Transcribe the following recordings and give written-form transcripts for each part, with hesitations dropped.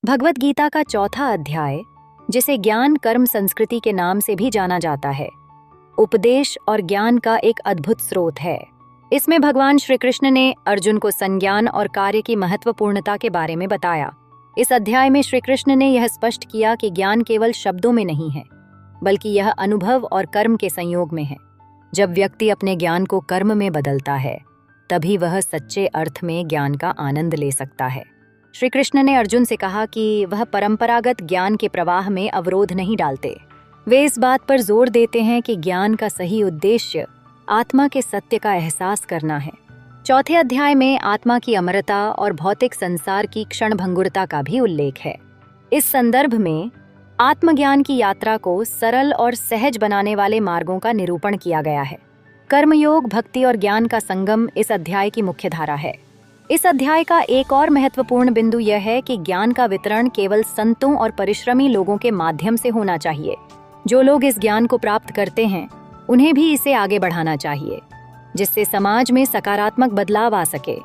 भगवत गीता का चौथा अध्याय, जिसे ज्ञान कर्म संस्कृति के नाम से भी जाना जाता है, उपदेश और ज्ञान का एक अद्भुत स्रोत है। इसमें भगवान श्री कृष्ण ने अर्जुन को संज्ञान और कार्य की महत्वपूर्णता के बारे में बताया। इस अध्याय में श्री कृष्ण ने यह स्पष्ट किया कि ज्ञान केवल शब्दों में नहीं है, बल्कि यह अनुभव और कर्म के संयोग में है। जब व्यक्ति अपने ज्ञान को कर्म में बदलता है, तभी वह सच्चे अर्थ में ज्ञान का आनंद ले सकता है। श्री कृष्ण ने अर्जुन से कहा कि वह परंपरागत ज्ञान के प्रवाह में अवरोध नहीं डालते। वे इस बात पर जोर देते हैं कि ज्ञान का सही उद्देश्य आत्मा के सत्य का एहसास करना है। चौथे अध्याय में आत्मा की अमरता और भौतिक संसार की क्षणभंगुरता का भी उल्लेख है। इस संदर्भ में आत्मज्ञान की यात्रा को सरल और सहज बनाने वाले मार्गों का निरूपण किया गया है। कर्मयोग, भक्ति और ज्ञान का संगम इस अध्याय की मुख्य धारा है। इस अध्याय का एक और महत्वपूर्ण बिंदु यह है कि ज्ञान का वितरण केवल संतों और परिश्रमी लोगों के माध्यम से होना चाहिए। जो लोग इस ज्ञान को प्राप्त करते हैं, उन्हें भी इसे आगे बढ़ाना चाहिए, जिससे समाज में सकारात्मक बदलाव आ सके।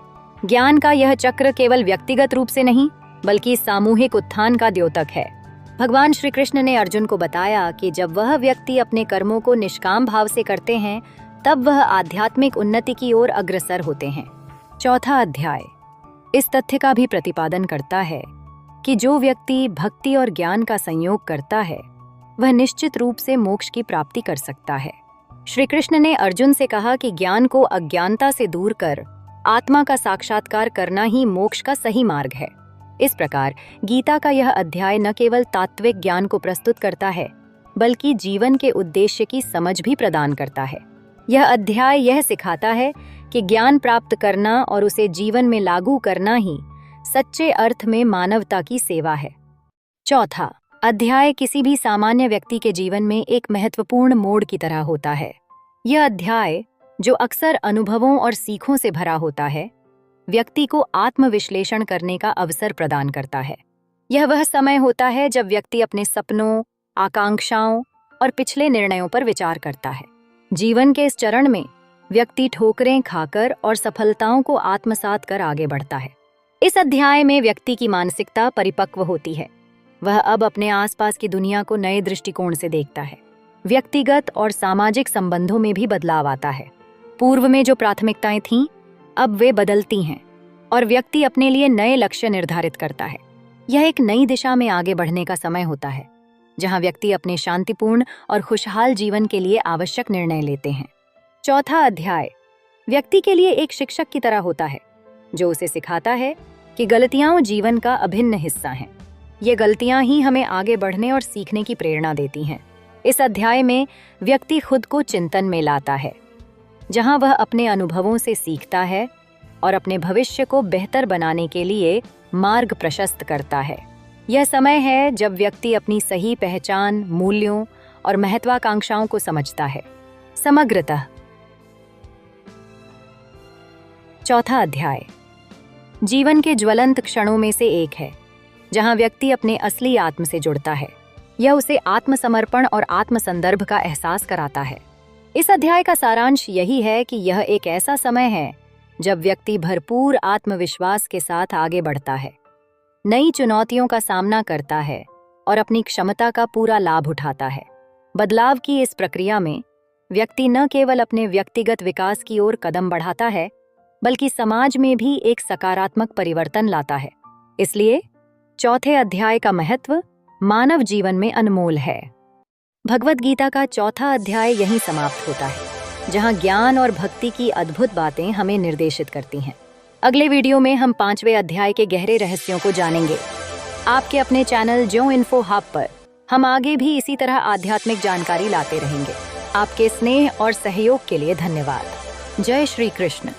ज्ञान का यह चक्र केवल व्यक्तिगत रूप से नहीं, बल्कि सामूहिक उत्थान का द्योतक है। भगवान श्री कृष्ण ने अर्जुन को बताया कि जब वह व्यक्ति अपने कर्मों को निष्काम भाव से करते हैं, तब वह आध्यात्मिक उन्नति की ओर अग्रसर होते हैं। चौथा अध्याय इस तथ्य का भी प्रतिपादन करता है कि जो व्यक्ति भक्ति और ज्ञान का संयोग करता है, वह निश्चित रूप से मोक्ष की प्राप्ति कर सकता है। श्री कृष्ण ने अर्जुन से कहा कि ज्ञान को अज्ञानता से दूर कर आत्मा का साक्षात्कार करना ही मोक्ष का सही मार्ग है। इस प्रकार गीता का यह अध्याय न केवल तात्विक ज्ञान को प्रस्तुत करता है, बल्कि जीवन के उद्देश्य की समझ भी प्रदान करता है। यह अध्याय यह सिखाता है कि ज्ञान प्राप्त करना और उसे जीवन में लागू करना ही सच्चे अर्थ में मानवता की सेवा है। चौथा अध्याय किसी भी सामान्य व्यक्ति के जीवन में एक महत्वपूर्ण मोड़ की तरह होता है। यह अध्याय, जो अक्सर अनुभवों और सीखों से भरा होता है, व्यक्ति को आत्मविश्लेषण करने का अवसर प्रदान करता है। यह वह समय होता है जब व्यक्ति अपने सपनों, आकांक्षाओं और पिछले निर्णयों पर विचार करता है। जीवन के इस चरण में व्यक्ति ठोकरें खाकर और सफलताओं को आत्मसात कर आगे बढ़ता है। इस अध्याय में व्यक्ति की मानसिकता परिपक्व होती है। वह अब अपने आसपास की दुनिया को नए दृष्टिकोण से देखता है। व्यक्तिगत और सामाजिक संबंधों में भी बदलाव आता है। पूर्व में जो प्राथमिकताएं थीं, अब वे बदलती हैं और व्यक्ति अपने लिए नए लक्ष्य निर्धारित करता है। यह एक नई दिशा में आगे बढ़ने का समय होता है, जहां व्यक्ति अपने शांतिपूर्ण और खुशहाल जीवन के लिए आवश्यक निर्णय लेते हैं। चौथा अध्याय व्यक्ति के लिए एक शिक्षक की तरह होता है, जो उसे सिखाता है कि गलतियां जीवन का अभिन्न हिस्सा हैं। ये गलतियां ही हमें आगे बढ़ने और सीखने की प्रेरणा देती हैं। इस अध्याय में व्यक्ति खुद को चिंतन में लाता है, जहां वह अपने अनुभवों से सीखता है और अपने भविष्य को बेहतर बनाने के लिए मार्ग प्रशस्त करता है। यह समय है जब व्यक्ति अपनी सही पहचान, मूल्यों और महत्वाकांक्षाओं को समझता है। समग्रतः चौथा अध्याय जीवन के ज्वलंत क्षणों में से एक है, जहां व्यक्ति अपने असली आत्म से जुड़ता है। यह उसे आत्मसमर्पण और आत्मसंदर्भ का एहसास कराता है। इस अध्याय का सारांश यही है कि यह एक ऐसा समय है जब व्यक्ति भरपूर आत्मविश्वास के साथ आगे बढ़ता है, नई चुनौतियों का सामना करता है और अपनी क्षमता का पूरा लाभ उठाता है। बदलाव की इस प्रक्रिया में व्यक्ति न केवल अपने व्यक्तिगत विकास की ओर कदम बढ़ाता है, बल्कि समाज में भी एक सकारात्मक परिवर्तन लाता है। इसलिए चौथे अध्याय का महत्व मानव जीवन में अनमोल है। भगवत गीता का चौथा अध्याय यहीं समाप्त होता है, जहां ज्ञान और भक्ति की अद्भुत बातें हमें निर्देशित करती हैं। अगले वीडियो में हम 5वें अध्याय के गहरे रहस्यों को जानेंगे। आपके अपने चैनल ज्यो इन्फो हब पर हम आगे भी इसी तरह आध्यात्मिक जानकारी लाते रहेंगे। आपके स्नेह और सहयोग के लिए धन्यवाद। जय श्री कृष्ण।